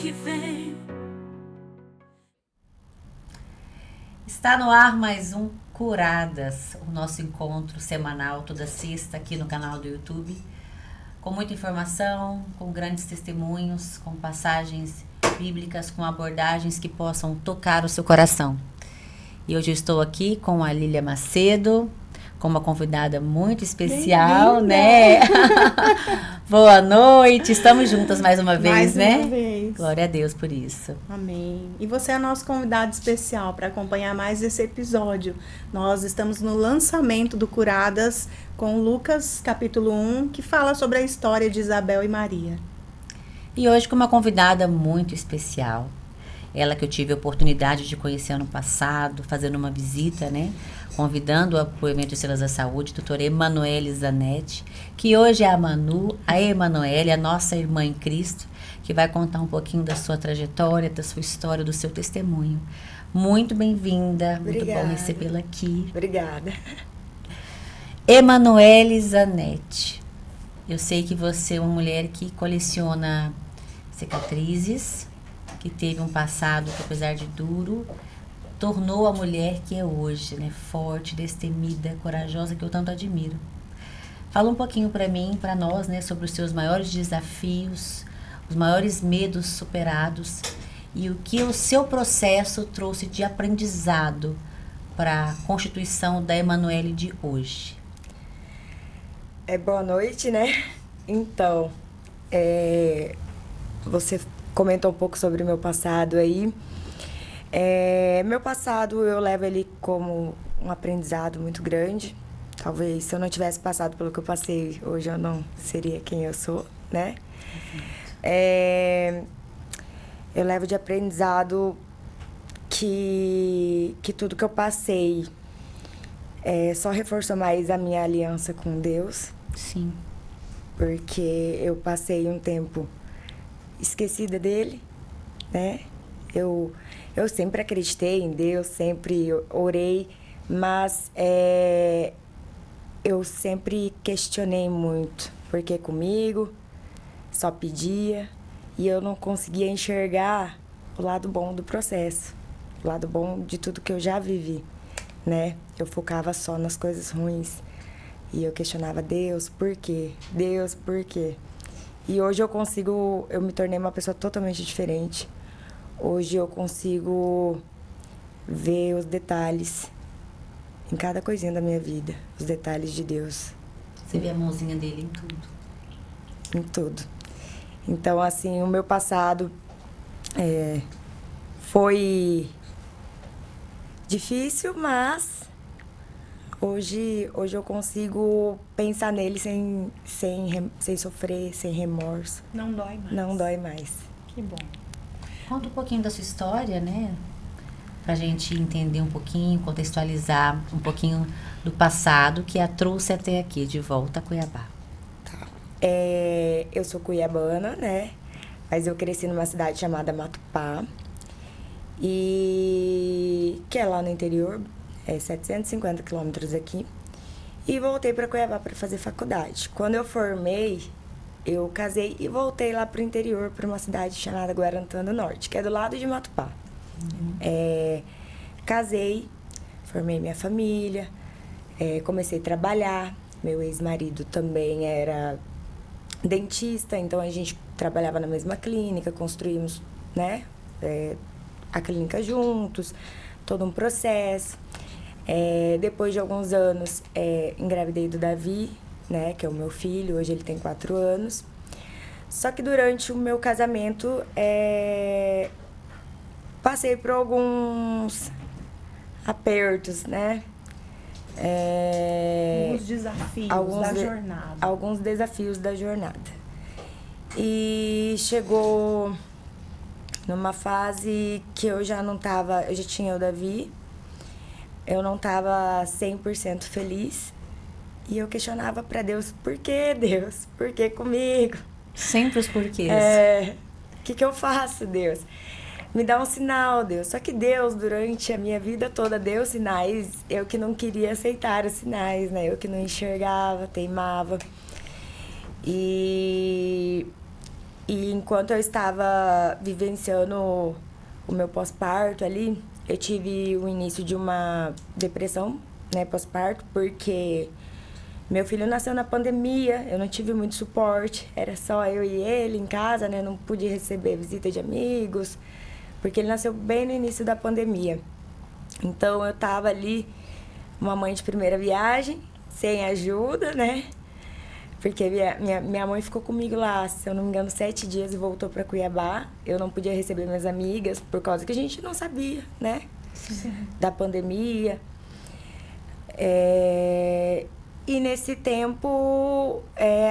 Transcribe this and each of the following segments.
que vem. Está no ar mais um Curadas, o nosso encontro semanal toda sexta aqui no canal do YouTube, com muita informação, com grandes testemunhos, com passagens bíblicas, com abordagens que possam tocar o seu coração. E hoje eu estou aqui com a Lília Macedo, com uma convidada muito especial, né? Boa noite, estamos juntas mais uma vez, né? Mais uma vez. Glória a Deus por isso. Amém. E você é nosso convidado especial para acompanhar mais esse episódio. Nós estamos no lançamento do Curadas com Lucas, capítulo 1, que fala sobre a história de Isabel e Maria. E hoje com uma convidada muito especial. Ela que eu tive a oportunidade de conhecer ano passado, fazendo uma visita, né? Convidando-a para o evento Estrelas da Saúde, doutora Emanuele Zanetti, que hoje é a Manu, a Emanuele, a nossa irmã em Cristo, que vai contar um pouquinho da sua trajetória, da sua história, do seu testemunho. Muito bem-vinda, muito bom recebê-la aqui. Obrigada. Emanuele Zanetti, eu sei que você é uma mulher que coleciona cicatrizes, que teve um passado que, apesar de duro, tornou a mulher que é hoje, né? Forte, destemida, corajosa, que eu tanto admiro. Fala um pouquinho para mim, para nós, né, sobre os seus maiores desafios, os maiores medos superados e o que o seu processo trouxe de aprendizado para a constituição da Emanuele de hoje. Boa noite, né? Então, você comentou um pouco sobre o meu passado aí. Meu passado, eu levo ele como um aprendizado muito grande. Talvez, se eu não tivesse passado pelo que eu passei, hoje eu não seria quem eu sou, né? Eu levo de aprendizado que tudo que eu passei só reforçou mais a minha aliança com Deus. Sim. Porque eu passei um tempo esquecida dele, né? Eu sempre acreditei em Deus, sempre orei, mas eu sempre questionei muito. Por que comigo? Só pedia e eu não conseguia enxergar o lado bom do processo, o lado bom de tudo que eu já vivi, né? Eu focava só nas coisas ruins e eu questionava Deus, por quê? Deus, por quê? E hoje eu me tornei uma pessoa totalmente diferente. Hoje eu consigo ver os detalhes em cada coisinha da minha vida, os detalhes de Deus. Você vê a mãozinha dele em tudo. Em tudo. Então, assim, o meu passado foi difícil, mas hoje eu consigo pensar nele sem sofrer, sem remorso. Não dói mais. Não dói mais. Que bom. Conta um pouquinho da sua história, né? Pra gente entender um pouquinho, contextualizar um pouquinho do passado que a trouxe até aqui, de volta a Cuiabá. Tá. Eu sou cuiabana, né? Mas eu cresci numa cidade chamada Matupá. E que é lá no interior, 750 quilômetros aqui. E voltei para Cuiabá para fazer faculdade. Quando eu formei, eu casei e voltei lá pro interior, para uma cidade chamada Guarantã do Norte, que é do lado de Matupá. Casei, formei minha família, comecei a trabalhar. Meu ex-marido também era dentista, então a gente trabalhava na mesma clínica, construímos, né, a clínica juntos, todo um processo. Depois de alguns anos, engravidei do Davi, né, que é o meu filho, hoje ele tem 4 anos. Só que durante o meu casamento, passei por alguns apertos, né? Alguns desafios da jornada. Alguns desafios da jornada. E chegou numa fase que eu já tinha o Davi, eu não estava 100% feliz. E eu questionava para Deus, por que Deus? Por que comigo? Sempre os porquês. O que eu faço, Deus? Me dá um sinal, Deus. Só que Deus, durante a minha vida toda, deu sinais. Eu que não queria aceitar os sinais, né? Eu que não enxergava, teimava. E E enquanto eu estava vivenciando o meu pós-parto ali, eu tive o início de uma depressão, né, pós-parto, porque meu filho nasceu na pandemia, eu não tive muito suporte, era só eu e ele em casa, né, não pude receber visita de amigos, porque ele nasceu bem no início da pandemia. Então eu tava ali, uma mãe de primeira viagem, sem ajuda, né? Porque minha mãe ficou comigo lá, se eu não me engano, 7 dias e voltou para Cuiabá. Eu não podia receber minhas amigas por causa que a gente não sabia, né? Sim. Da pandemia. E nesse tempo,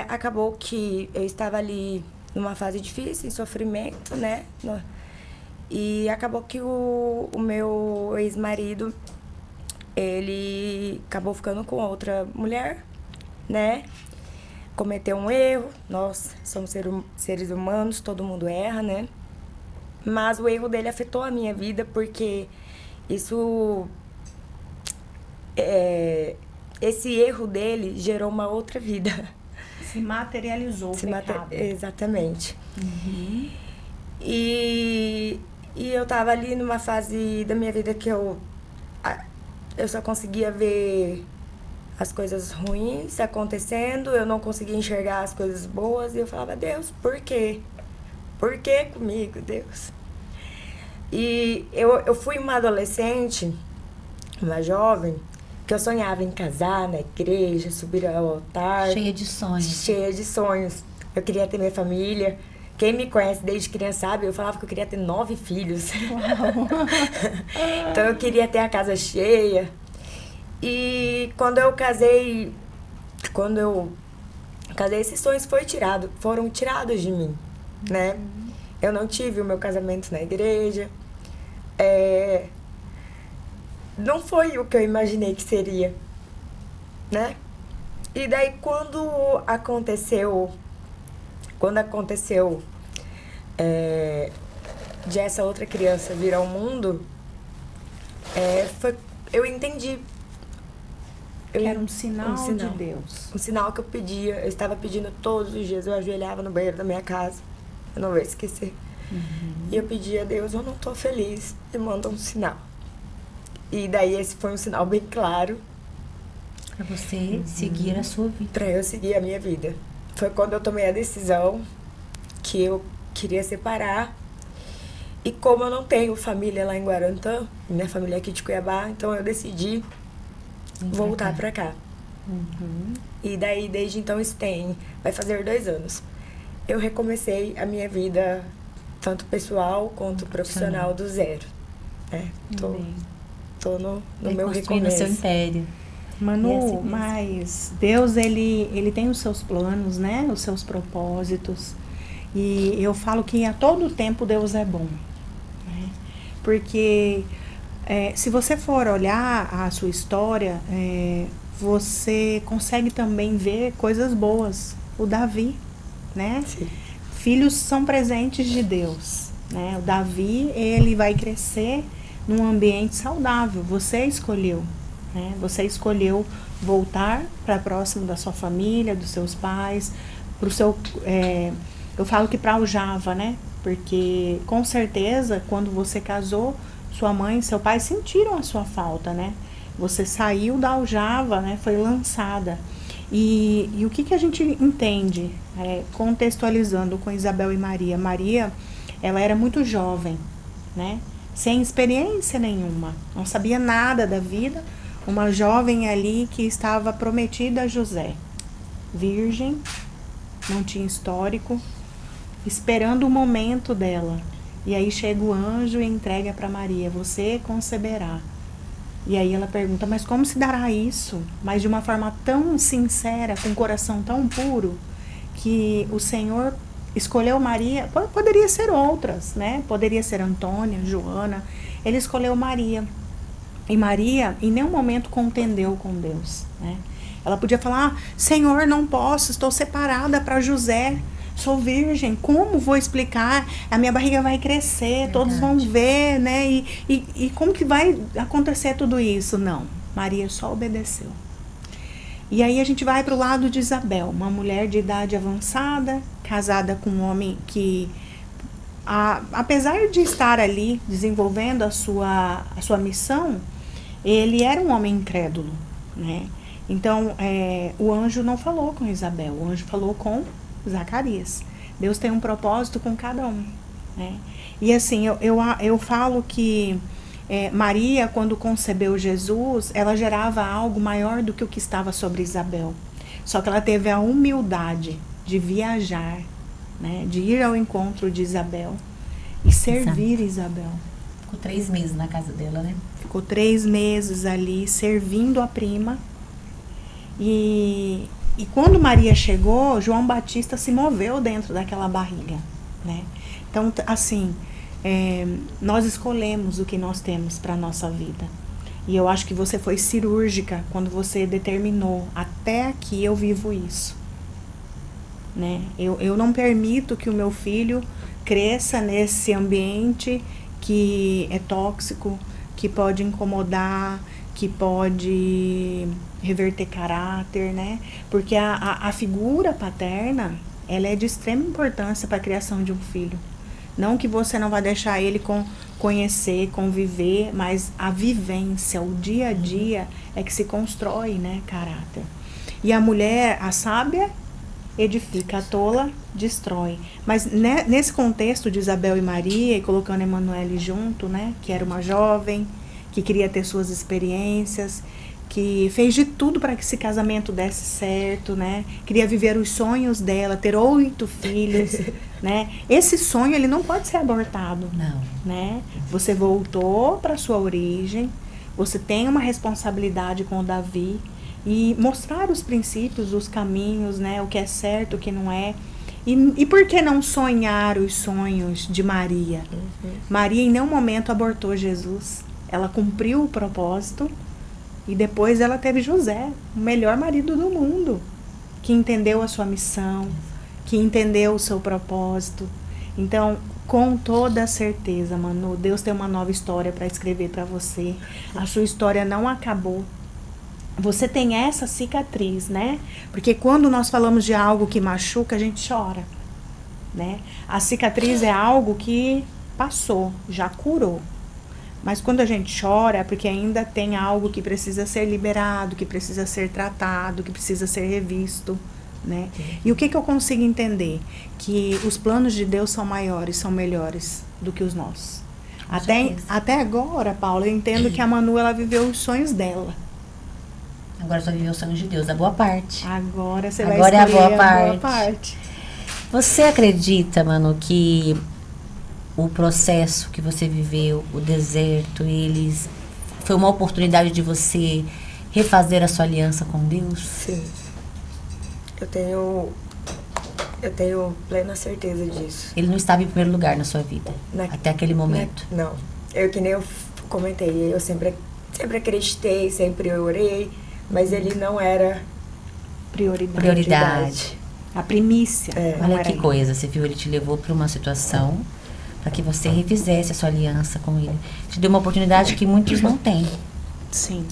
acabou que eu estava ali numa fase difícil, em sofrimento, né? E acabou que o meu ex-marido, ele acabou ficando com outra mulher, né? Cometeu um erro, nós somos seres humanos, todo mundo erra, né? Mas o erro dele afetou a minha vida porque isso... esse erro dele gerou uma outra vida. Se materializou o pecado. Exatamente. Uhum. E eu tava ali numa fase da minha vida que eu só conseguia ver as coisas ruins acontecendo, eu não conseguia enxergar as coisas boas, e eu falava, Deus, por quê? Por que comigo, Deus? E eu fui uma adolescente, uma jovem, que eu sonhava em casar na igreja, subir ao altar. Cheia de sonhos. Cheia de sonhos. Eu queria ter minha família. Quem me conhece desde criança sabe, eu falava que eu queria ter 9 filhos. Então eu queria ter a casa cheia. E quando eu casei, esses sonhos foram tirados de mim, né? Eu não tive o meu casamento na igreja. Não foi o que eu imaginei que seria, né? E daí quando aconteceu de essa outra criança vir ao mundo, eu entendi. Era um sinal de Deus. Um sinal que eu estava pedindo todos os dias. Eu ajoelhava no banheiro da minha casa, eu não vou esquecer. Uhum. E eu pedia a Deus, eu não tô feliz, me manda um sinal. E daí esse foi um sinal bem claro. Pra você seguir a sua vida. Pra eu seguir a minha vida. Foi quando eu tomei a decisão que eu queria separar. E como eu não tenho família lá em Guarantã, minha família é aqui de Cuiabá, então eu decidi voltar pra cá. Uhum. E daí, desde então, vai fazer 2 anos. Eu recomecei a minha vida, tanto pessoal quanto profissional, do zero. Tô no meu recomeço. Seu império. Manu, mas Deus, ele tem os seus planos, né? Os seus propósitos. E eu falo que a todo tempo Deus é bom. Né? Porque se você for olhar a sua história, você consegue também ver coisas boas. O Davi, né? Sim. Filhos são presentes de Deus. Né? O Davi, ele vai crescer num ambiente saudável. Você escolheu. Né? Você escolheu voltar para próximo da sua família, dos seus pais, pro seu... eu falo que para aljava, né? Porque, com certeza, quando você casou, sua mãe e seu pai sentiram a sua falta, né? Você saiu da aljava, né? Foi lançada. E o que a gente entende, contextualizando com Isabel e Maria? Maria, ela era muito jovem, né? Sem experiência nenhuma. Não sabia nada da vida. Uma jovem ali que estava prometida a José. Virgem, não tinha histórico, esperando o momento dela. E aí chega o anjo e entrega para Maria, você conceberá. E aí ela pergunta, mas como se dará isso? Mas de uma forma tão sincera, com um coração tão puro, que o Senhor escolheu Maria, poderia ser outras, né? Poderia ser Antônia, Joana, ele escolheu Maria. E Maria em nenhum momento contendeu com Deus, né? Ela podia falar, Senhor, não posso, estou separada para José, sou virgem, como vou explicar? A minha barriga vai crescer, todos vão ver, né? E como que vai acontecer tudo isso? Não, Maria só obedeceu. E aí a gente vai para o lado de Isabel, uma mulher de idade avançada, casada com um homem que, apesar de estar ali desenvolvendo a sua missão, ele era um homem incrédulo, né? Então, o anjo não falou com Isabel, o anjo falou com Zacarias. Deus tem um propósito com cada um, né? E assim, eu falo que Maria, quando concebeu Jesus, ela gerava algo maior do que o que estava sobre Isabel. Só que ela teve a humildade de viajar, né? De ir ao encontro de Isabel e servir Isabel. Ficou 3 meses na casa dela, né? Ficou 3 meses ali servindo a prima. E quando Maria chegou, João Batista se moveu dentro daquela barriga, né? Então, assim, nós escolhemos o que nós temos para a nossa vida. E eu acho que você foi cirúrgica quando você determinou, até aqui eu vivo isso, né? Eu não permito que o meu filho cresça nesse ambiente que é tóxico, que pode incomodar, que pode reverter caráter, né? Porque a figura paterna, ela é de extrema importância para a criação de um filho. Não que você não vai deixar ele conhecer, conviver, mas a vivência, o dia a dia é que se constrói, né, caráter. E a mulher, a sábia, edifica, a tola destrói. Mas nesse contexto de Isabel e Maria, e colocando Emanuele junto, né, que era uma jovem, que queria ter suas experiências, que fez de tudo para que esse casamento desse certo, né? Queria viver os sonhos dela, ter 8 filhos, né? Esse sonho, ele não pode ser abortado. Não. Né? Você voltou para sua origem, você tem uma responsabilidade com o Davi e mostrar os princípios, os caminhos, né? O que é certo, o que não é. E por que não sonhar os sonhos de Maria? Maria em nenhum momento abortou Jesus. Ela cumpriu o propósito. E depois ela teve José, o melhor marido do mundo, que entendeu a sua missão, que entendeu o seu propósito. Então, com toda certeza, Manu, Deus tem uma nova história para escrever para você. A sua história não acabou. Você tem essa cicatriz, né? Porque quando nós falamos de algo que machuca, a gente chora, né? A cicatriz é algo que passou, já curou. Mas quando a gente chora é porque ainda tem algo que precisa ser liberado, que precisa ser tratado, que precisa ser revisto, né? E o que eu consigo entender? Que os planos de Deus são maiores, são melhores do que os nossos. Até agora, Paula, eu entendo que a Manu, ela viveu os sonhos dela. Agora só viveu os sonhos de Deus, a boa parte. Agora você Agora vai escolher é a boa parte. Você acredita, Manu, que o processo que você viveu, o deserto, foi uma oportunidade de você refazer a sua aliança com Deus? Sim. Eu tenho plena certeza disso. Ele não estava em primeiro lugar na sua vida, até aquele momento? Não. Que nem eu comentei, eu sempre acreditei, sempre orei, mas ele não era prioridade. A primícia. Olha que coisa, você viu, ele te levou para uma situação para que você refizesse a sua aliança com ele. Te deu uma oportunidade que muitos não têm. Sim.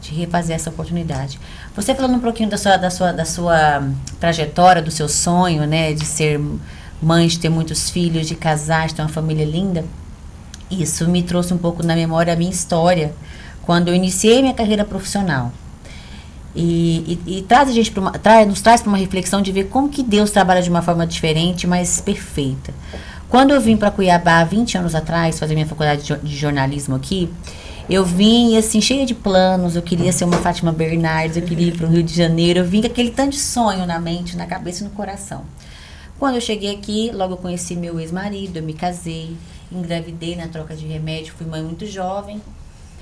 De refazer essa oportunidade. Você falando um pouquinho da sua trajetória, do seu sonho, né, de ser mãe, de ter muitos filhos, de casar, de ter uma família linda, isso me trouxe um pouco na memória a minha história, quando eu iniciei minha carreira profissional. E nos traz para uma reflexão de ver como que Deus trabalha de uma forma diferente, mas perfeita. Quando eu vim para Cuiabá, há 20 anos atrás, fazer minha faculdade de jornalismo aqui, eu vim, assim, cheia de planos. Eu queria ser uma Fátima Bernardes, eu queria ir para o Rio de Janeiro. Eu vim com aquele tanto de sonho na mente, na cabeça e no coração. Quando eu cheguei aqui, logo eu conheci meu ex-marido, eu me casei, engravidei na troca de remédio, fui mãe muito jovem.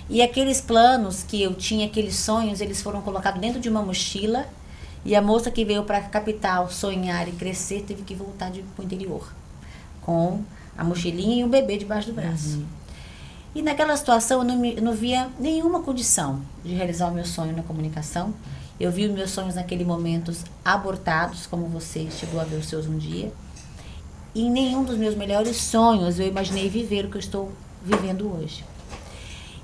E aqueles planos que eu tinha, aqueles sonhos, eles foram colocados dentro de uma mochila. E a moça que veio para a capital sonhar e crescer, teve que voltar para o interior, com a mochilinha e um bebê debaixo do braço. E naquela situação eu não via nenhuma condição de realizar o meu sonho na comunicação. Eu vi os meus sonhos naquele momento abortados, como você chegou a ver os seus um dia. E em nenhum dos meus melhores sonhos eu imaginei viver o que eu estou vivendo hoje.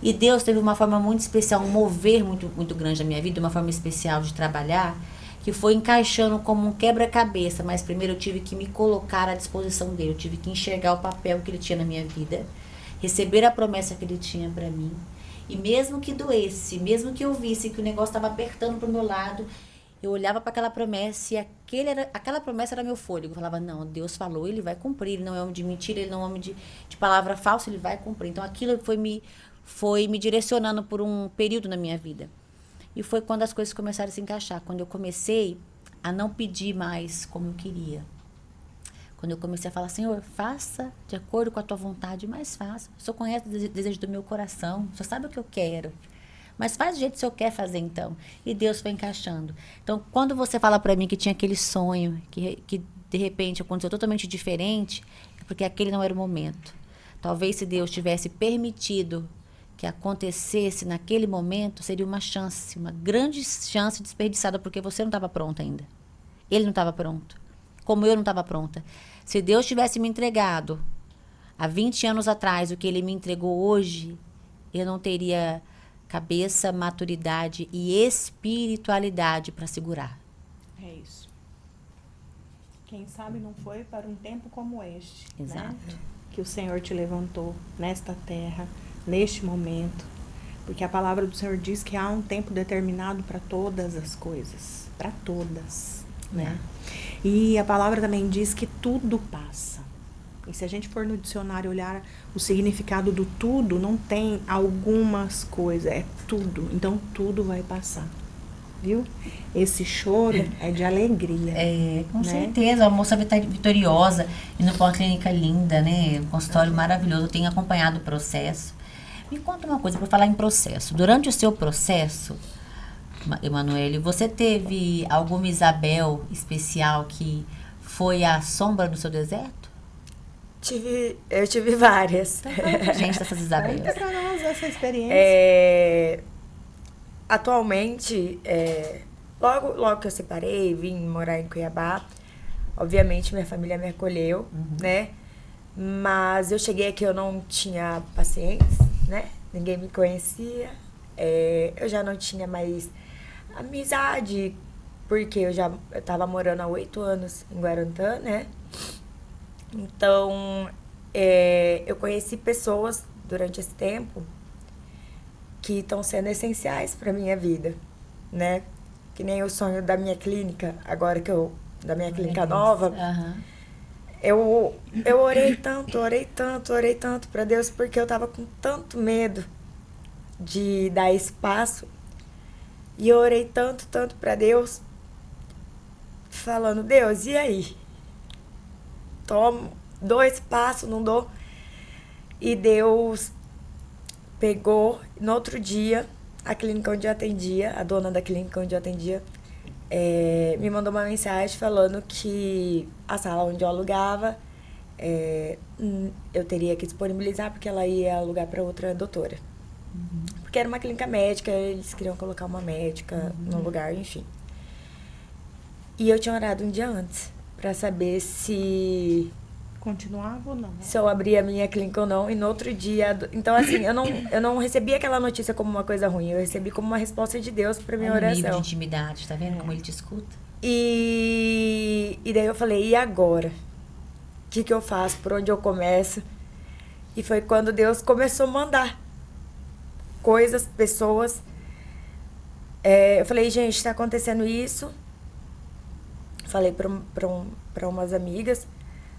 E Deus teve uma forma muito especial, um mover muito, muito grande na minha vida, uma forma especial de trabalhar, que foi encaixando como um quebra-cabeça. Mas primeiro eu tive que me colocar à disposição dele, eu tive que enxergar o papel que ele tinha na minha vida, receber a promessa que ele tinha para mim. E mesmo que doesse, mesmo que eu visse que o negócio estava apertando pro meu lado, eu olhava para aquela promessa e aquela promessa era meu fôlego. Eu falava, não, Deus falou, ele vai cumprir. Ele não é homem de mentira, ele não é homem de palavra falsa, ele vai cumprir. Então aquilo foi me direcionando por um período na minha vida. E foi quando as coisas começaram a se encaixar. Quando eu comecei a não pedir mais como eu queria. Quando eu comecei a falar, Senhor, faça de acordo com a tua vontade, mas faça. O Senhor conhece o desejo do meu coração, o Senhor sabe o que eu quero. Mas faz do jeito que o Senhor quer fazer, então. E Deus foi encaixando. Então, quando você fala para mim que tinha aquele sonho, que de repente aconteceu totalmente diferente, é porque aquele não era o momento. Talvez se Deus tivesse permitido que acontecesse naquele momento, seria uma chance, uma grande chance desperdiçada, porque você não estava pronta ainda. Ele não estava pronto. Como eu não estava pronta. Se Deus tivesse me entregado há 20 anos atrás o que Ele me entregou hoje, eu não teria cabeça, maturidade e espiritualidade para segurar. É isso. Quem sabe não foi para um tempo como este, Exato. Né? Que o Senhor te levantou nesta terra, neste momento. Porque a palavra do Senhor diz que há um tempo determinado para todas as coisas. Para todas, né? E a palavra também diz que tudo passa. E se a gente for no dicionário olhar o significado do tudo, não tem algumas coisas, é tudo. Então tudo vai passar. Viu? Esse choro é de alegria. É, com certeza. A moça está vitoriosa, indo para uma clínica linda, né? Um consultório maravilhoso. Eu tenho acompanhado o processo. Me conta uma coisa, para falar em processo. Durante o seu processo, Emanuele, você teve alguma Isabel especial que foi a sombra do seu deserto? Eu tive várias. Então, fala pra gente dessas Isabéis. Conta pra nós essa experiência. Atualmente, logo que eu separei, vim morar em Cuiabá, obviamente minha família me acolheu, né? Mas eu cheguei aqui, eu não tinha pacientes, né? Ninguém me conhecia. Eu já não tinha mais amizade, porque eu tava morando há 8 anos em Guarantã, né? Então, eu conheci pessoas durante esse tempo que estão sendo essenciais para minha vida, né? Que nem o sonho da minha clínica, agora da minha clínica nova. Eu orei tanto para Deus, porque eu tava com tanto medo de dar espaço. E eu orei tanto para falando, Deus, e aí? Dou espaço, não dou. E Deus pegou, no outro dia, a clínica onde eu atendia, a dona da clínica onde eu atendia, me mandou uma mensagem falando que a sala onde eu alugava, eu teria que disponibilizar, porque ela ia alugar para outra doutora. Porque era uma clínica médica, eles queriam colocar uma médica no lugar, enfim. E eu tinha orado um dia antes para saber se continuava ou não? Se eu abria a minha clínica ou não. E no outro dia... Então, assim, eu não recebi aquela notícia como uma coisa ruim. Eu recebi como uma resposta de Deus para minha oração. Nível de intimidade, tá vendo como ele te escuta? E daí eu falei, e agora? O que eu faço? Por onde eu começo? E foi quando Deus começou a mandar coisas, pessoas. Eu falei, gente, tá acontecendo isso. Falei para umas amigas.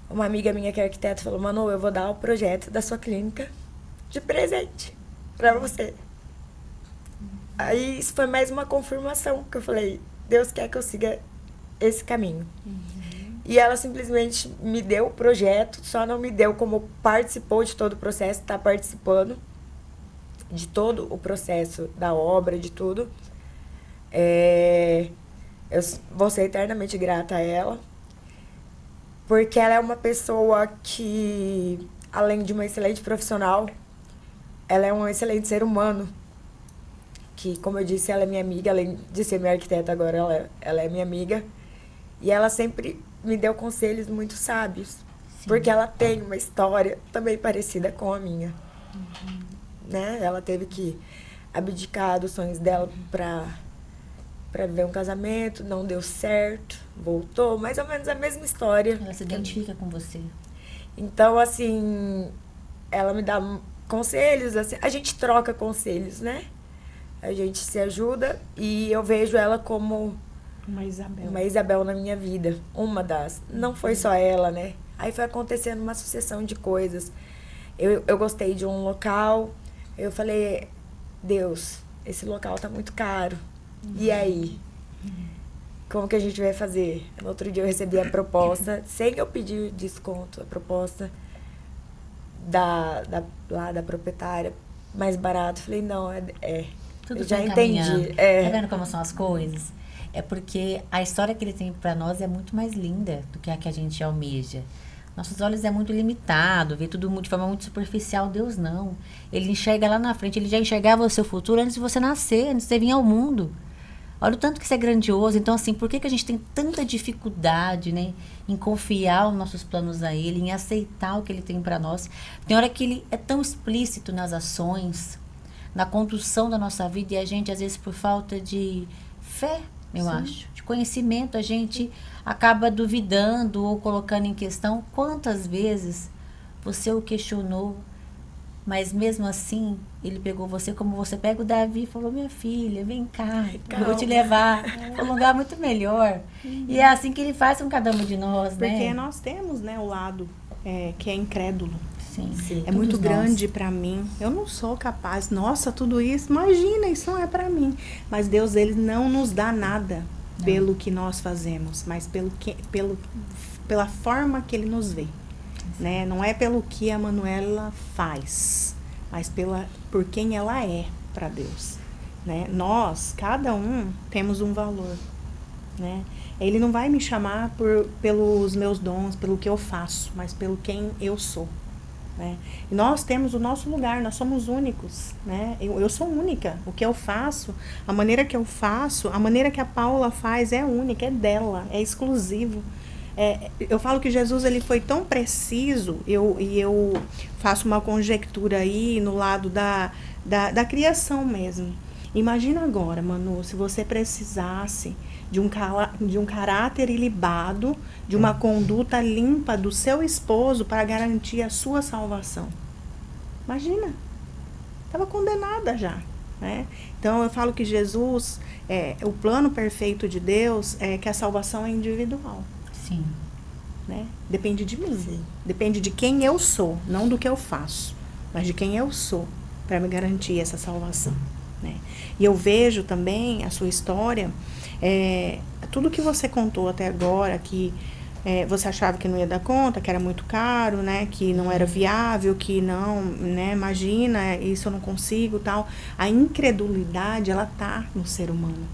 Uma amiga minha que é arquiteta falou, Manu, eu vou dar o projeto da sua clínica de presente para você. Aí isso foi mais uma confirmação, que eu falei, Deus quer que eu siga esse caminho. E ela simplesmente me deu o projeto, só não me deu como participou de todo o processo, tá participando de todo o processo da obra, de tudo. Eu vou ser eternamente grata a ela, porque ela é uma pessoa que, além de uma excelente profissional, ela é um excelente ser humano. Que, como eu disse, ela é minha amiga, além de ser minha arquiteta agora, ela é minha amiga. E ela sempre me deu conselhos muito sábios, porque ela tem uma história também parecida com a minha. né? Ela teve que abdicar dos sonhos dela pra viver um casamento, não deu certo, voltou, mais ou menos a mesma história. Ela se identifica com você. Então, assim, ela me dá conselhos, assim, a gente troca conselhos, né? A gente se ajuda e eu vejo ela como Uma Isabel. uma Isabel na minha vida. Uma das. Não foi só ela, né? Aí foi acontecendo uma sucessão de coisas. Eu gostei de um local, eu falei, Deus, esse local tá muito caro. E aí? Como que a gente vai fazer? No outro dia eu recebi a proposta, sem eu pedir desconto, a proposta lá da proprietária, mais barato. Falei, não, Tudo eu já tá entendi. encaminhando. Tá vendo como são as coisas? É porque a história que ele tem para nós é muito mais linda do que a que a gente almeja. Nossos olhos é muito limitado, vê tudo de forma muito superficial. Deus não. Ele enxerga lá na frente, ele já enxergava o seu futuro antes de você nascer, antes de você vir ao mundo. Olha o tanto que isso é grandioso. Então, assim, por que a gente tem tanta dificuldade, né, em confiar os nossos planos a Ele, em aceitar o que Ele tem para nós? Tem hora que Ele é tão explícito nas ações, na condução da nossa vida, e a gente, às vezes, por falta de fé, eu acho, de conhecimento, a gente acaba duvidando ou colocando em questão. Quantas vezes você o questionou, mas mesmo assim, ele pegou você como você pega o Davi e falou, minha filha, vem cá, eu vou te levar para um lugar muito melhor. E é assim que ele faz com cada um de nós, né? Porque nós temos, né, o lado que é incrédulo. Sim, É muito grande para mim. Eu não sou capaz. Nossa, tudo isso, imagina, isso não é para mim. Mas Deus, ele não nos dá nada pelo que nós fazemos, mas pela forma que ele nos vê. Né? Não é pelo que a Manuela faz, mas por quem ela é para Deus. Né? Nós, cada um, temos um valor. Né? Ele não vai me chamar pelos meus dons, pelo que eu faço, mas pelo quem eu sou. Né? E nós temos o nosso lugar, nós somos únicos. Né? Eu sou única. O que eu faço, a maneira que eu faço, a maneira que a Paula faz é única, é dela, é exclusivo. Eu falo que Jesus, ele foi tão preciso, e eu faço uma conjectura aí no lado da criação mesmo. Imagina agora, Manu, se você precisasse de um caráter ilibado, de uma conduta limpa do seu esposo para garantir a sua salvação. Imagina, estava condenada já. Né? Então eu falo que Jesus, o plano perfeito de Deus é que a salvação é individual. Sim. Né? Depende de mim. Sim. Depende de quem eu sou, não do que eu faço, mas de quem eu sou para me garantir essa salvação. Né? E eu vejo também a sua história, tudo que você contou até agora, que você achava que não ia dar conta, que era muito caro, né? Que não era viável, que não, né? Imagina, isso eu não consigo, tal. A incredulidade, ela tá no ser humano.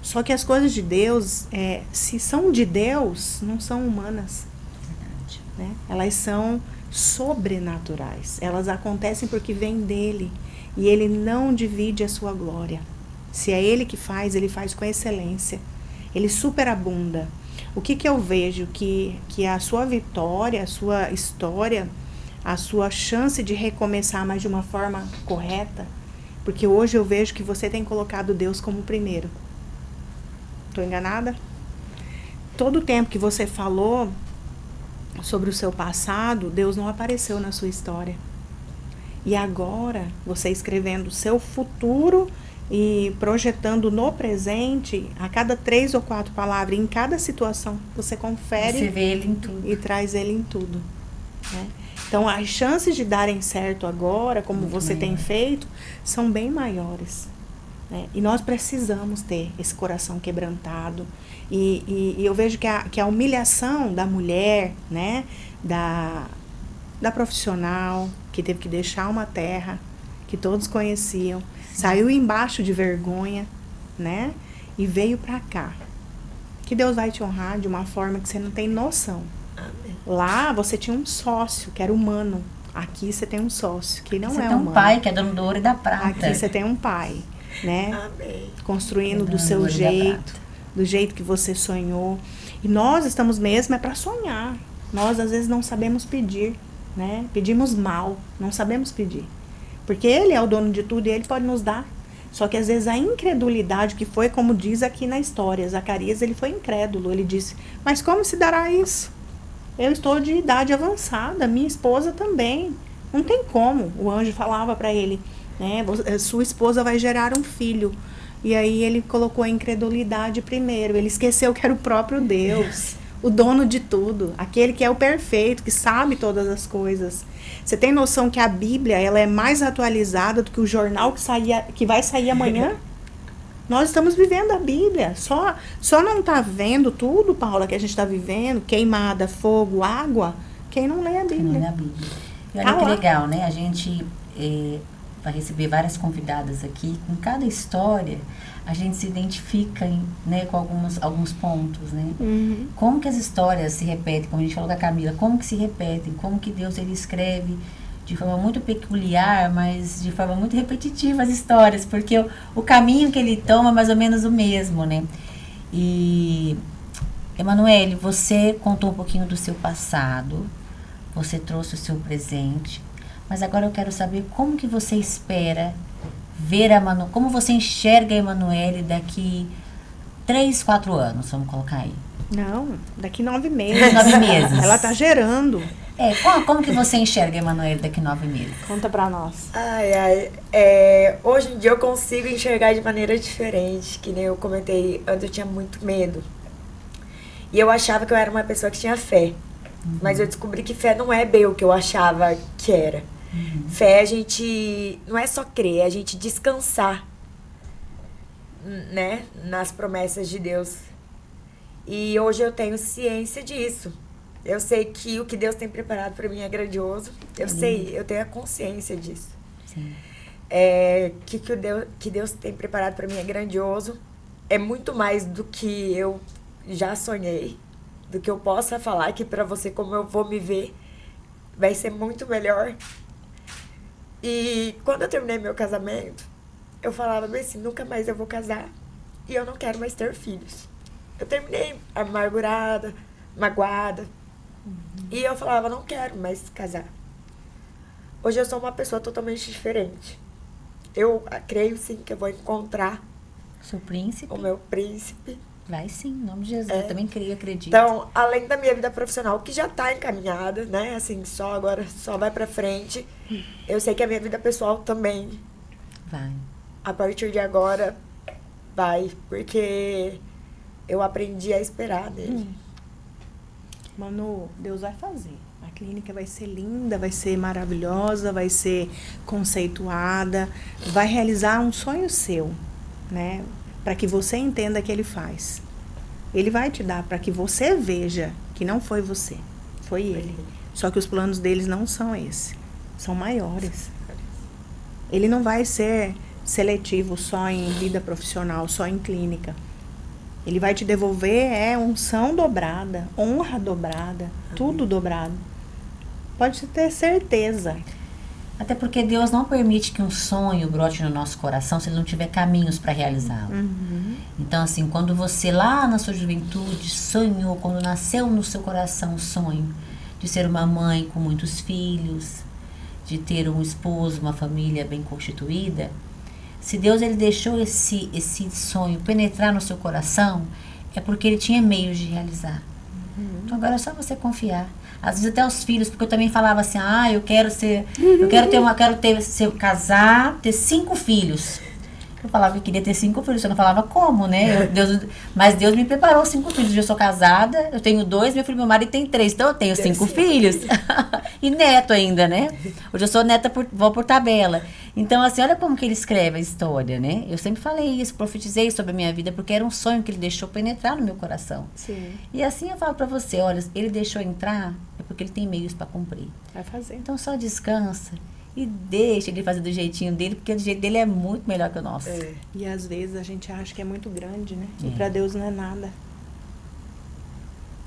Só que as coisas de Deus, se são de Deus, não são humanas. Verdade. Né? Elas são sobrenaturais. Elas acontecem porque vêm dele. E ele não divide a sua glória. Se é ele que faz, ele faz com excelência. Ele superabunda. O que eu vejo? Que a sua vitória, a sua história, a sua chance de recomeçar, mas de uma forma correta, porque hoje eu vejo que você tem colocado Deus como primeiro. Estou enganada? Todo o tempo que você falou sobre o seu passado, Deus não apareceu na sua história. E agora, você escrevendo o seu futuro e projetando no presente, a cada 3 ou 4 palavras, em cada situação, você confere. Você vê ele em tudo. E traz ele em tudo. Né? Então, as chances de darem certo agora, como muito você tem feito, são bem maiores. Né? E nós precisamos ter esse coração quebrantado. E eu vejo que a humilhação da mulher, né? Da profissional, que teve que deixar uma terra que todos conheciam, saiu embaixo de vergonha, né? E veio pra cá. Que Deus vai te honrar de uma forma que você não tem noção. Amém. Lá você tinha um sócio que era humano. Aqui você tem um sócio que não é humano. Você tem um pai que é dono do ouro e da prata. Aqui você tem um pai, né? Amém. Construindo do seu jeito, do jeito que você sonhou. E nós estamos mesmo para sonhar. Nós às vezes não sabemos pedir, né? Pedimos mal, não sabemos pedir. Porque ele é o dono de tudo e ele pode nos dar. Só que às vezes a incredulidade, que foi como diz aqui na história, Zacarias, ele foi incrédulo. Ele disse, mas como se dará isso? Eu estou de idade avançada, minha esposa também. Não tem como. O anjo falava para ele, né? Sua esposa vai gerar um filho. E aí ele colocou a incredulidade primeiro. Ele esqueceu que era o próprio Deus, o dono de tudo, aquele que é o perfeito, que sabe todas as coisas. Você tem noção que a Bíblia, ela é mais atualizada do que o jornal que vai sair amanhã? Nós estamos vivendo a Bíblia. Só não está vendo tudo, Paula, que a gente está vivendo, queimada, fogo, água, quem não lê a Bíblia. Quem não lê a Bíblia. E olha que legal, né? A gente vai receber várias convidadas aqui. Com cada história, a gente se identifica, né, com alguns pontos, né? Uhum. Como que as histórias se repetem, como a gente falou com a Camila, como que se repetem, como que Deus ele escreve de forma muito peculiar, mas de forma muito repetitiva as histórias, porque o caminho que ele toma é mais ou menos o mesmo, né? E, Emanuele, você contou um pouquinho do seu passado, você trouxe o seu presente, mas agora eu quero saber como que você espera ver como você enxerga a Emanuele daqui 3, 4 anos, vamos colocar aí. Não, daqui 9 meses. 9 meses. Ela tá gerando. Como que você enxerga a Emanuele daqui 9 meses? Conta pra nós. Hoje em dia eu consigo enxergar de maneira diferente, que nem eu comentei, antes eu tinha muito medo. E eu achava que eu era uma pessoa que tinha fé. Mas eu descobri que fé não é bem o que eu achava que era. Fé a gente não é só crer, é a gente descansar, né, nas promessas de Deus. E hoje eu tenho ciência disso. Eu sei que o que Deus tem preparado para mim é grandioso. Eu tenho a consciência disso. Sim. Que Deus tem preparado para mim é grandioso. É muito mais do que eu já sonhei, do que eu possa falar aqui para você, como eu vou me ver, vai ser muito melhor. E quando eu terminei meu casamento, eu falava bem assim, nunca mais eu vou casar e eu não quero mais ter filhos. Eu terminei amargurada, magoada, e eu falava, não quero mais casar. Hoje eu sou uma pessoa totalmente diferente. Eu creio sim que eu vou encontrar seu príncipe. O meu príncipe. Vai sim, em nome de Jesus. Eu também creio, acredito. Então, além da minha vida profissional, que já tá encaminhada, né? Assim, agora só vai pra frente. Eu sei que a minha vida pessoal também vai. A partir de agora, vai. Porque eu aprendi a esperar dele. Manu, Deus vai fazer. A clínica vai ser linda, vai ser maravilhosa, vai ser conceituada, vai realizar um sonho seu, né? Para que você entenda que ele faz. Ele vai te dar para que você veja que não foi você, foi ele. Só que os planos deles não são esses, são maiores. Ele não vai ser seletivo só em vida profissional, só em clínica. Ele vai te devolver unção dobrada, honra dobrada, tudo dobrado. Pode ter certeza. Até porque Deus não permite que um sonho brote no nosso coração se ele não tiver caminhos para realizá-lo. Então, assim, quando você lá na sua juventude sonhou, quando nasceu no seu coração o sonho de ser uma mãe com muitos filhos, de ter um esposo, uma família bem constituída, se Deus ele deixou esse sonho penetrar no seu coração, é porque ele tinha meios de realizar. Então agora é só você confiar. Às vezes até os filhos, porque eu também falava assim, eu quero casar, ter 5 filhos. Eu falava que queria ter 5 filhos, eu não falava como, né? Mas Deus me preparou 5 filhos. Hoje eu sou casada, eu tenho 2, meu marido tem 3, então eu tenho 5 filhos. E neto ainda, né? Hoje eu sou neta, vou por tabela. Então, assim, olha como que ele escreve a história, né? Eu sempre falei isso, profetizei sobre a minha vida, porque era um sonho que ele deixou penetrar no meu coração. Sim. E assim eu falo pra você, olha, ele deixou entrar, é porque ele tem meios pra cumprir. Vai fazer. Então só descansa e deixa ele fazer do jeitinho dele, porque o jeito dele é muito melhor que o nosso. E às vezes a gente acha que é muito grande, né? E pra Deus não é nada.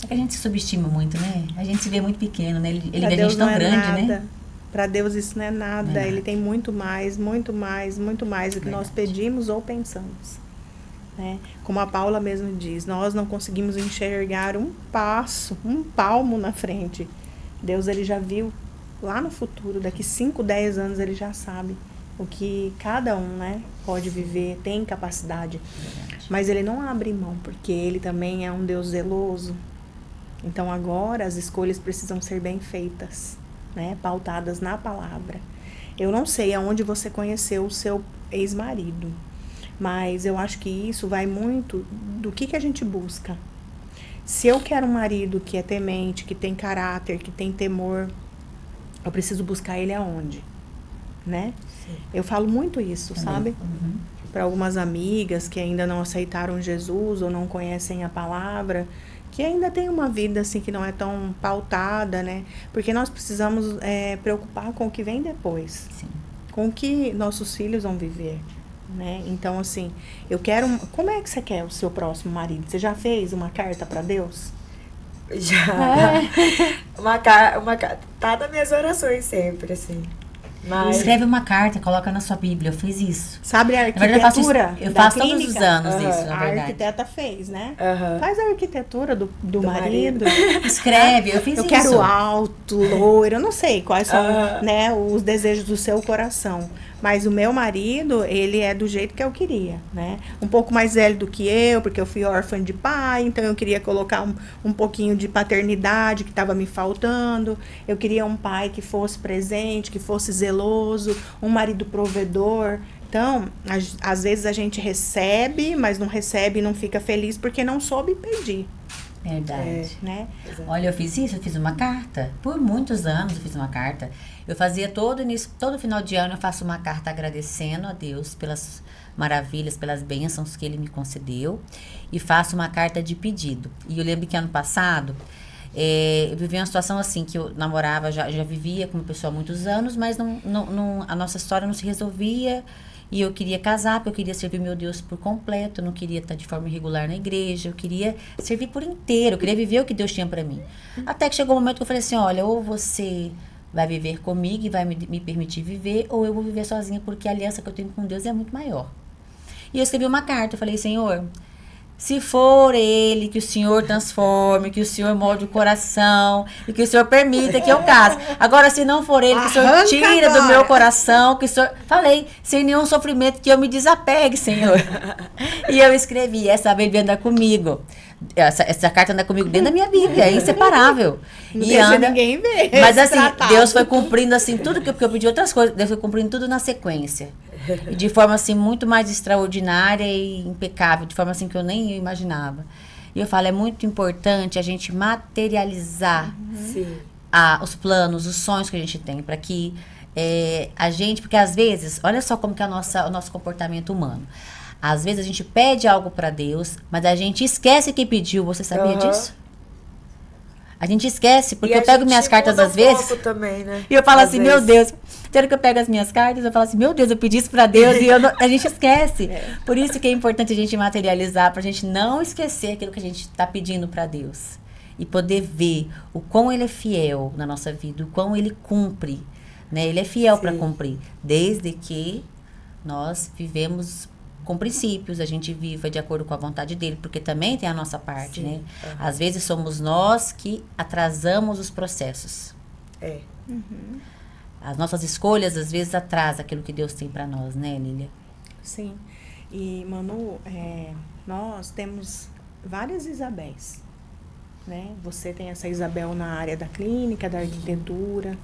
É que a gente se subestima muito, né? A gente se vê muito pequeno, né? Ele vê a Deus gente tão grande, nada. né? Para Deus isso não é nada. Não é Ele nada. tem muito mais do que nós Verdade. pedimos ou pensamos. Né? Como a Paula mesmo diz, nós não conseguimos enxergar um palmo na frente. Deus ele já viu lá no futuro, daqui 5, 10 anos, ele já sabe o que cada um, né, pode viver, tem capacidade. Mas ele não abre mão, porque ele também é um Deus zeloso. Então agora as escolhas precisam ser bem feitas, né, pautadas na palavra. Eu não sei aonde você conheceu o seu ex-marido, mas eu acho que isso vai muito do que a gente busca. Se eu quero um marido que é temente, que tem caráter, que tem temor, eu preciso buscar ele aonde, né? Sim. Eu falo muito isso, sabe? Uhum. Para algumas amigas que ainda não aceitaram Jesus ou não conhecem a palavra, que ainda tem uma vida assim que não é tão pautada, né? Porque nós precisamos preocupar com o que vem depois. Sim. Com o que nossos filhos vão viver, né? Então, assim, eu quero... Como é que você quer o seu próximo marido? Você já fez uma carta para Deus? Já. Uma carta. Tá nas minhas orações sempre, assim. Mas... Escreve uma carta, coloca na sua Bíblia. Eu fiz isso. Sabe a arquitetura? Eu faço todos os anos isso, na verdade. A arquiteta fez, né? Faz a arquitetura do marido. Escreve, eu fiz isso. Eu quero alto, loiro, eu não sei quais são, né, os desejos do seu coração. Mas o meu marido, ele é do jeito que eu queria, né? Um pouco mais velho do que eu, porque eu fui órfã de pai, então eu queria colocar um pouquinho de paternidade que estava me faltando. Eu queria um pai que fosse presente, que fosse zeloso, um marido provedor. Então, às vezes a gente recebe, mas não recebe e não fica feliz porque não soube pedir. Verdade. Né? Olha, eu fiz isso, eu fiz uma carta. Por muitos anos eu fiz uma carta. Eu fazia todo final de ano eu faço uma carta agradecendo a Deus pelas maravilhas, pelas bênçãos que Ele me concedeu. E faço uma carta de pedido. E eu lembro que ano passado, eu vivi uma situação assim, que eu namorava, já vivia com uma pessoa há muitos anos, mas a nossa história não se resolvia. E eu queria casar, porque eu queria servir meu Deus por completo, eu não queria estar de forma irregular na igreja, eu queria servir por inteiro, eu queria viver o que Deus tinha para mim. Até que chegou um momento que eu falei assim, olha, ou você vai viver comigo e vai me permitir viver, ou eu vou viver sozinha, porque a aliança que eu tenho com Deus é muito maior. E eu escrevi uma carta, eu falei, Senhor, se for Ele que o Senhor transforme, que o Senhor molde o coração e que o Senhor permita que eu case. Agora, se não for Ele, que o Senhor tira do meu coração, que o Senhor... Falei, sem nenhum sofrimento, que eu me desapegue, Senhor. E eu escrevi, essa Bíblia anda comigo. Essa carta anda comigo dentro da minha Bíblia, é inseparável. Não deixa ninguém ver. Mas assim, Deus foi cumprindo assim, tudo que eu pedi outras coisas, Deus foi cumprindo tudo na sequência. E de forma assim muito mais extraordinária e impecável, de forma assim que eu nem imaginava. E eu falo, é muito importante a gente materializar os planos, os sonhos que a gente tem, para que a gente, porque às vezes, olha só como que é o nosso comportamento humano. Às vezes a gente pede algo para Deus, mas a gente esquece que pediu. Você sabia disso? A gente esquece, porque eu pego minhas cartas às vezes também, né? E eu falo assim, meu Deus, será que eu pego as minhas cartas, eu falo assim, meu Deus, eu pedi isso pra Deus e a gente esquece. Por isso que é importante a gente materializar, pra gente não esquecer aquilo que a gente tá pedindo pra Deus. E poder ver o quão Ele é fiel na nossa vida, o quão Ele cumpre, né? Ele é fiel para cumprir, desde que nós vivemos com princípios, a gente viva de acordo com a vontade dele, porque também tem a nossa parte, né? Às vezes somos nós que atrasamos os processos. As nossas escolhas, às vezes, atrasam aquilo que Deus tem para nós, né, Lília? Sim. E, Manu, nós temos várias Isabéis, né? Você tem essa Isabel na área da clínica, da arquitetura.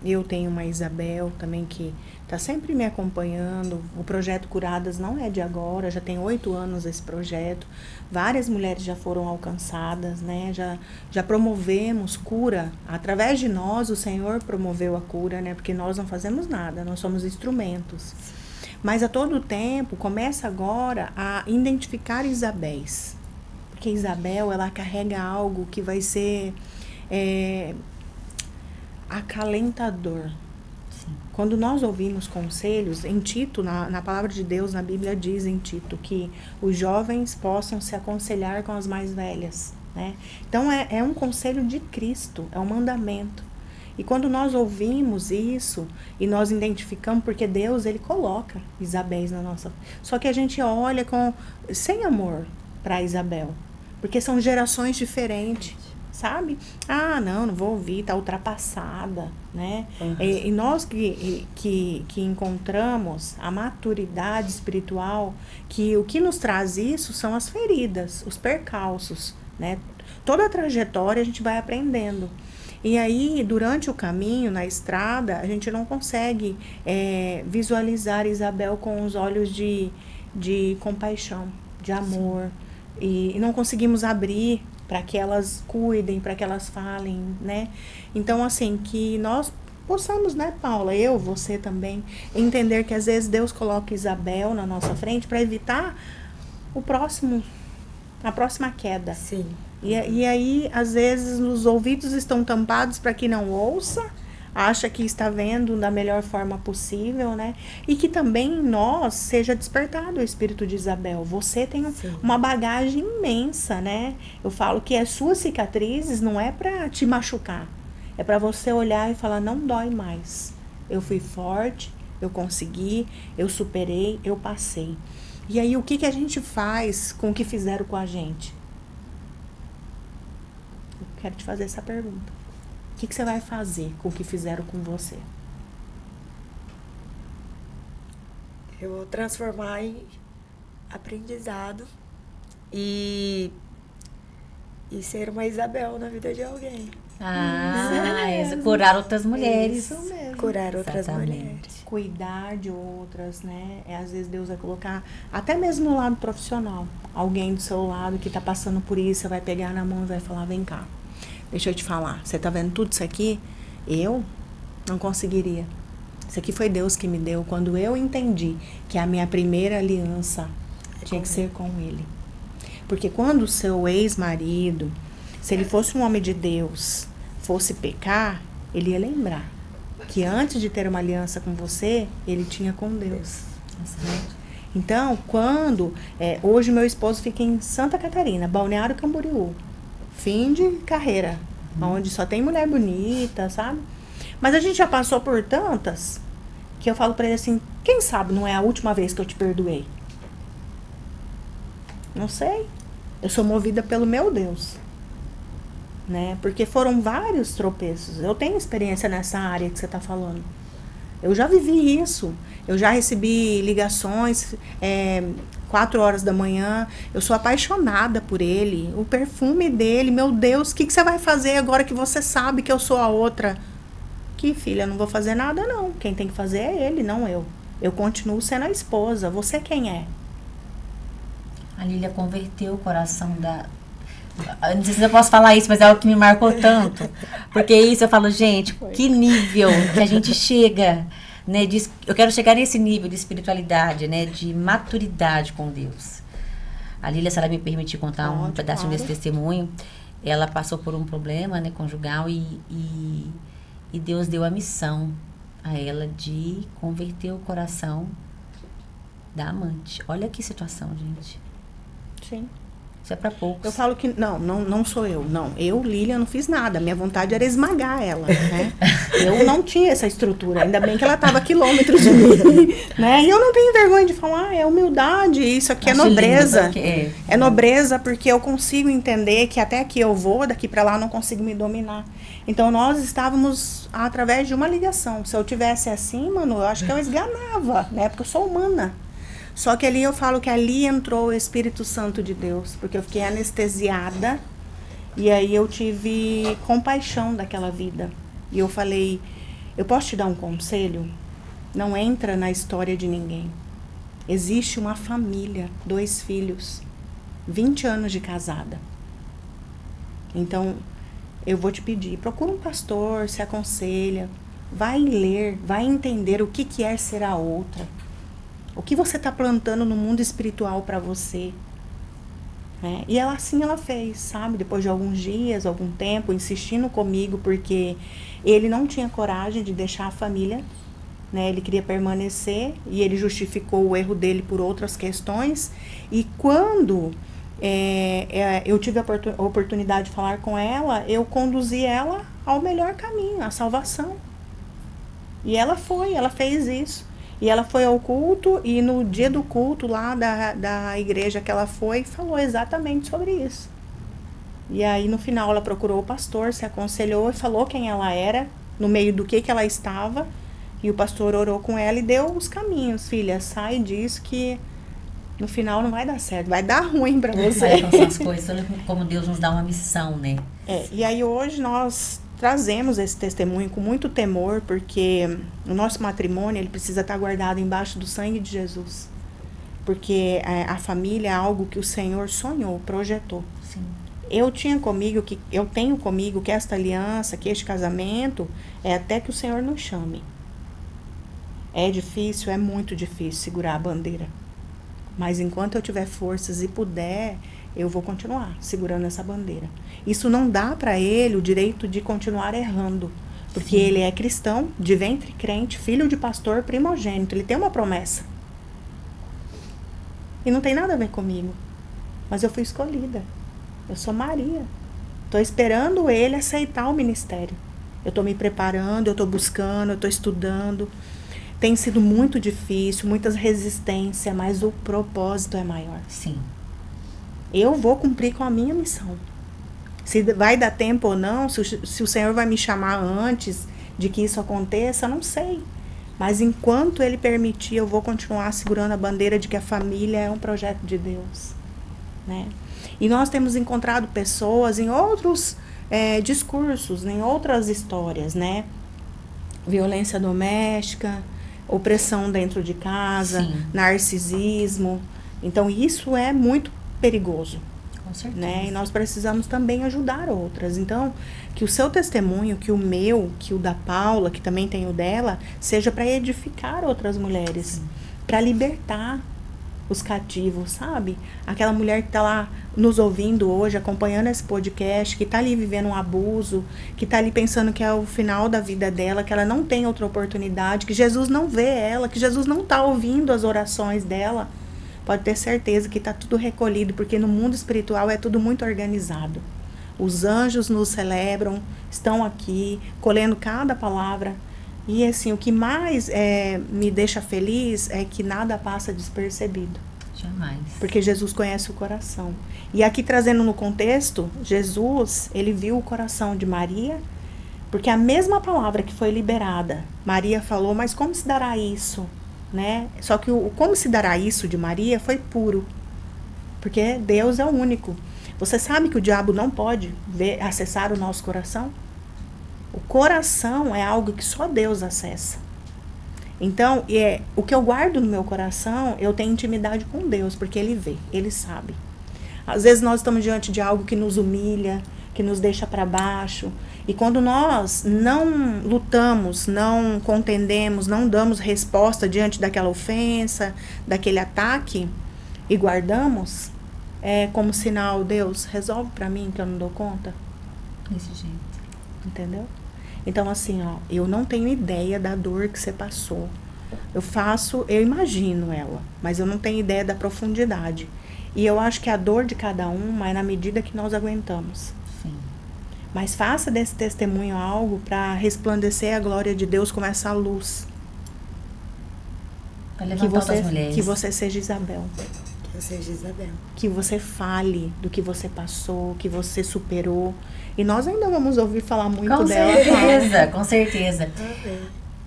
Eu tenho uma Isabel também que está sempre me acompanhando. O projeto Curadas não é de agora, já tem 8 anos esse projeto. Várias mulheres já foram alcançadas, né? Já promovemos cura. Através de nós, o Senhor promoveu a cura, né? Porque nós não fazemos nada, nós somos instrumentos. Mas a todo tempo, começa agora a identificar Isabéis. Porque Isabel, ela carrega algo que vai ser... acalentador. Sim. Quando nós ouvimos conselhos, em Tito, na palavra de Deus, na Bíblia diz em Tito que os jovens possam se aconselhar com as mais velhas, né? Então é um conselho de Cristo, é um mandamento. E quando nós ouvimos isso e nós identificamos, porque Deus, Ele coloca Isabéis na nossa... Só que a gente olha sem amor para Isabel, porque são gerações diferentes. sabe? Ah, não vou ouvir, tá ultrapassada, né? Uhum. E nós que encontramos a maturidade espiritual, que o que nos traz isso são as feridas, os percalços, né? Toda a trajetória a gente vai aprendendo. E aí, durante o caminho, na estrada, a gente não consegue visualizar Isabel com os olhos de compaixão, de amor. E não conseguimos abrir para que elas cuidem, para que elas falem, né? Então, assim, que nós possamos, né, Paula, eu, você também, entender que às vezes Deus coloca Isabel na nossa frente para evitar a próxima queda. Sim. E aí, às vezes, os ouvidos estão tampados para que não ouça, acha que está vendo da melhor forma possível, né? E que também em nós seja despertado o espírito de Isabel. Você tem uma bagagem imensa, né? Eu falo que as suas cicatrizes não é para te machucar, é para você olhar e falar, não dói mais. Eu fui forte, eu consegui, eu superei, eu passei. E aí, o que a gente faz com o que fizeram com a gente? Quero te fazer essa pergunta. O que você vai fazer com o que fizeram com você? Eu vou transformar em aprendizado e ser uma Isabel na vida de alguém. Curar outras mulheres. Isso mesmo. Curar outras Exatamente. mulheres. Cuidar de outras, né? Às vezes Deus vai colocar, até mesmo no lado profissional, alguém do seu lado que tá passando por isso, você vai pegar na mão e vai falar, vem cá. Deixa eu te falar, você tá vendo tudo isso aqui? Eu não conseguiria. Isso aqui foi Deus que me deu quando eu entendi que a minha primeira aliança tinha que ser com Ele. Porque quando o seu ex-marido, se ele fosse um homem de Deus, fosse pecar, ele ia lembrar que antes de ter uma aliança com você, ele tinha com Deus. Então, quando... hoje meu esposo fica em Santa Catarina, Balneário Camboriú. Fim de carreira, onde só tem mulher bonita, sabe? Mas a gente já passou por tantas que eu falo pra ele assim, quem sabe não é a última vez que eu te perdoei? Não sei. Eu sou movida pelo meu Deus, né? Porque foram vários tropeços. Eu tenho experiência nessa área que você tá falando. Eu já vivi isso. Eu já recebi ligações 4 horas da manhã. Eu sou apaixonada por ele. O perfume dele. Meu Deus, o que você vai fazer agora que você sabe que eu sou a outra? Que, filha, eu não vou fazer nada, não. Quem tem que fazer é ele, não eu. Eu continuo sendo a esposa. Você quem é? A Lília converteu o coração da... Não sei se eu posso falar isso, mas é algo que me marcou tanto. Porque isso eu falo, gente, que nível que a gente chega, né? Eu quero chegar nesse nível de espiritualidade, né? De maturidade com Deus. A Lília, se ela me permitir contar um pedacinho desse testemunho, ela passou por um problema, né, conjugal e Deus deu a missão a ela de converter o coração da amante. Olha que situação, gente. Sim. Isso é pra poucos. Eu falo que não sou eu. Não, eu, Lília, não fiz nada. Minha vontade era esmagar ela, né? Eu não tinha essa estrutura. Ainda bem que ela estava a quilômetros de mim, né? E eu não tenho vergonha de falar, é humildade, isso aqui Acho é nobreza. Lindo, é nobreza porque eu consigo entender que até aqui eu vou, daqui para lá eu não consigo me dominar. Então nós estávamos através de uma ligação. Se eu tivesse assim, mano, eu acho que eu esganava, né? Porque eu sou humana. Só que ali eu falo que ali entrou o Espírito Santo de Deus, porque eu fiquei anestesiada e aí eu tive compaixão daquela vida. E eu falei, eu posso te dar um conselho? Não entra na história de ninguém. Existe uma família, 2 filhos, 20 anos de casada. Então, eu vou te pedir, procura um pastor, se aconselha, vai ler, vai entender o que é ser a outra. O que você está plantando no mundo espiritual para você? Né? E ela assim ela fez, sabe? Depois de alguns dias, algum tempo, insistindo comigo, porque ele não tinha coragem de deixar a família, né? Ele queria permanecer e ele justificou o erro dele por outras questões. E quando eu tive a oportunidade de falar com ela, eu conduzi ela ao melhor caminho, à salvação. E ela fez isso. E ela foi ao culto e no dia do culto lá da igreja que ela foi, falou exatamente sobre isso. E aí, no final, ela procurou o pastor, se aconselhou e falou quem ela era, no meio do que ela estava. E o pastor orou com ela e deu os caminhos. Filha, sai disso que no final não vai dar certo, vai dar ruim para você. Aí são as coisas, olha como Deus nos dá uma missão, né? E aí hoje nós trazemos esse testemunho com muito temor, porque o nosso matrimônio ele precisa estar guardado embaixo do sangue de Jesus. Porque a família é algo que o Senhor sonhou, projetou. Sim. Eu tenho comigo que esta aliança, que este casamento, é até que o Senhor nos chame. É difícil, é muito difícil segurar a bandeira. Mas enquanto eu tiver forças e puder, eu vou continuar segurando essa bandeira. Isso não dá para ele o direito de continuar errando. Porque ele é cristão, de ventre crente, filho de pastor, primogênito. Ele tem uma promessa. E não tem nada a ver comigo. Mas eu fui escolhida. Eu sou Maria. Estou esperando ele aceitar o ministério. Eu estou me preparando, eu estou buscando, eu estou estudando. Tem sido muito difícil, muitas resistências, mas o propósito é maior. Sim. Eu vou cumprir com a minha missão. Se vai dar tempo ou não, se o Senhor vai me chamar antes de que isso aconteça, eu não sei. Mas enquanto Ele permitir, eu vou continuar segurando a bandeira de que a família é um projeto de Deus, né? E nós temos encontrado pessoas em outros discursos, em outras histórias, né? Violência doméstica, opressão dentro de casa, Sim. Narcisismo. Então, isso é muito perigoso. Com certeza. Né? E nós precisamos também ajudar outras. Então, que o seu testemunho, que o meu, que o da Paula, que também tem o dela, seja para edificar outras mulheres, para libertar os cativos, sabe? Aquela mulher que está lá nos ouvindo hoje, acompanhando esse podcast, que está ali vivendo um abuso, que está ali pensando que é o final da vida dela, que ela não tem outra oportunidade, que Jesus não vê ela, que Jesus não está ouvindo as orações dela. Pode ter certeza que está tudo recolhido, porque no mundo espiritual é tudo muito organizado. Os anjos nos celebram, estão aqui, colhendo cada palavra. E assim, o que mais me deixa feliz é que nada passa despercebido. Jamais. Porque Jesus conhece o coração. E aqui trazendo no contexto, Jesus, ele viu o coração de Maria, porque a mesma palavra que foi liberada, Maria falou, mas como se dará isso? Né? Só que o como se dará isso de Maria foi puro, porque Deus é o único. Você sabe que o diabo não pode acessar o nosso coração? O coração é algo que só Deus acessa. Então, o que eu guardo no meu coração, eu tenho intimidade com Deus, porque Ele vê, Ele sabe. Às vezes nós estamos diante de algo que nos humilha, que nos deixa para baixo. E quando nós não lutamos, não contendemos, não damos resposta diante daquela ofensa, daquele ataque, e guardamos, é como sinal, Deus, resolve para mim que eu não dou conta. Desse jeito. Entendeu? Então, assim, ó, eu não tenho ideia da dor que você passou. Eu imagino ela, mas eu não tenho ideia da profundidade. E eu acho que a dor de cada um é na medida que nós aguentamos. Sim. Mas faça desse testemunho algo para resplandecer a glória de Deus como essa luz. Para levantar outras mulheres. Que você seja Isabel. Que eu seja Isabel. Que você fale do que você passou, que você superou. E nós ainda vamos ouvir falar muito com dela. Certeza, com certeza. Amém.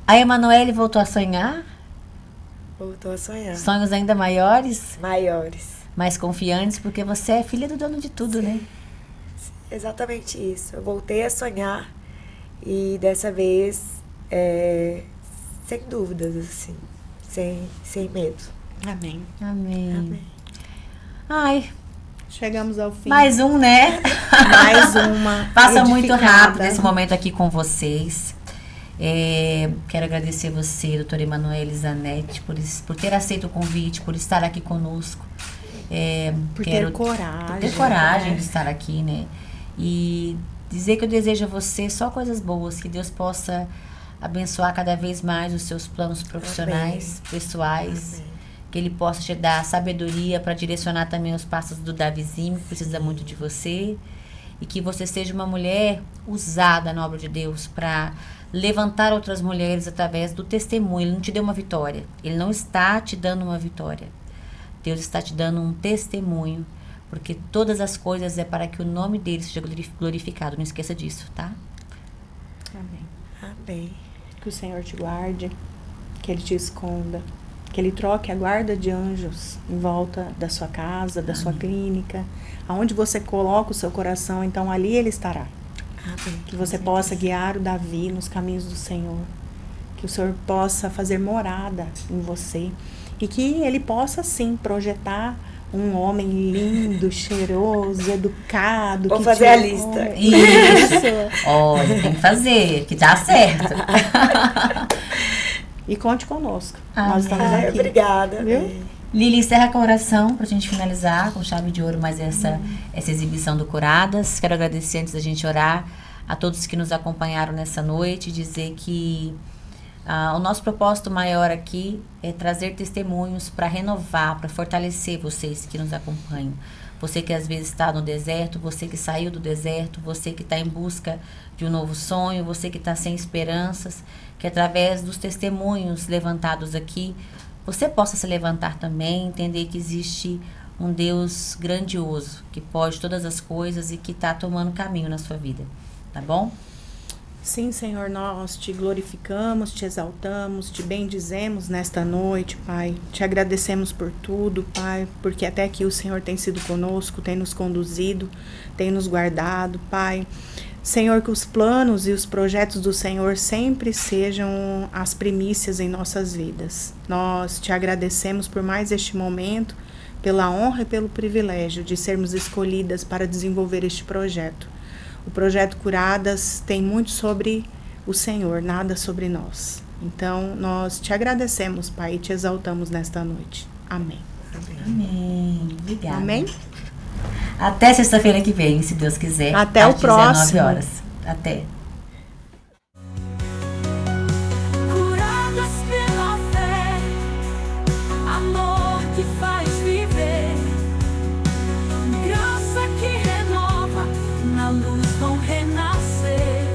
A Emanuele voltou a sonhar? Voltou a sonhar. Sonhos ainda maiores? Maiores. Mais confiantes, porque você é filha do dono de tudo, né? Exatamente isso. Eu voltei a sonhar e dessa vez sem dúvidas, assim. Sem medo. Amém. Amém. Amém. Ai, Chegamos ao fim. mais um, né? Mais uma. Passa muito edificada. rápido esse momento aqui com vocês. Quero agradecer você, doutora Emanuele Zanetti, por ter aceito o convite, por estar aqui conosco. Por ter coragem. Por ter coragem de estar aqui, né? E dizer que eu desejo a você só coisas boas, que Deus possa abençoar cada vez mais os seus planos profissionais, pessoais. Amém. Que Ele possa te dar sabedoria para direcionar também os passos do Davizinho, que precisa muito de você. E que você seja uma mulher usada na obra de Deus para levantar outras mulheres através do testemunho. Ele não te deu uma vitória. Ele não está te dando uma vitória. Deus está te dando um testemunho porque todas as coisas é para que o nome dele seja glorificado. Não esqueça disso, tá? Amém. Amém. Que o Senhor te guarde, que Ele te esconda, que Ele troque a guarda de anjos em volta da sua casa, da sua clínica, aonde você coloca o seu coração, então ali Ele estará. Amém. Que você possa guiar o Davi nos caminhos do Senhor, que o Senhor possa fazer morada em você e que Ele possa sim projetar um homem lindo, cheiroso, educado. Vou que fazer te a lista. honre. Isso. Olha, tem que fazer, que dá certo. E conte conosco. Amém. Nós estamos Ai, aqui. obrigada. Viu? Lili, encerra com a oração pra gente finalizar com chave de ouro mais essa exibição do Curadas. Quero agradecer antes da gente orar a todos que nos acompanharam nessa noite, dizer que o nosso propósito maior aqui é trazer testemunhos para renovar, para fortalecer vocês que nos acompanham. Você que às vezes está no deserto, você que saiu do deserto, você que está em busca de um novo sonho, você que está sem esperanças, que através dos testemunhos levantados aqui, você possa se levantar também, entender que existe um Deus grandioso, que pode todas as coisas e que está tomando caminho na sua vida, tá bom? Sim, Senhor, nós te glorificamos, te exaltamos, te bendizemos nesta noite, Pai. Te agradecemos por tudo, Pai, porque até aqui o Senhor tem sido conosco, tem nos conduzido, tem nos guardado, Pai. Senhor, que os planos e os projetos do Senhor sempre sejam as primícias em nossas vidas. Nós te agradecemos por mais este momento, pela honra e pelo privilégio de sermos escolhidas para desenvolver este projeto. O projeto Curadas tem muito sobre o Senhor, nada sobre nós. Então, nós te agradecemos, Pai, e te exaltamos nesta noite. Amém. Amém. Obrigada. Amém? Até sexta-feira que vem, se Deus quiser. Até às o próximo. 19 horas. Até. Curadas pela fé, amor que faz viver, graça que renova, na luz vão renascer.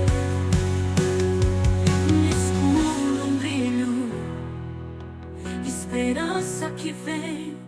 No escuro um brilho, esperança que vem.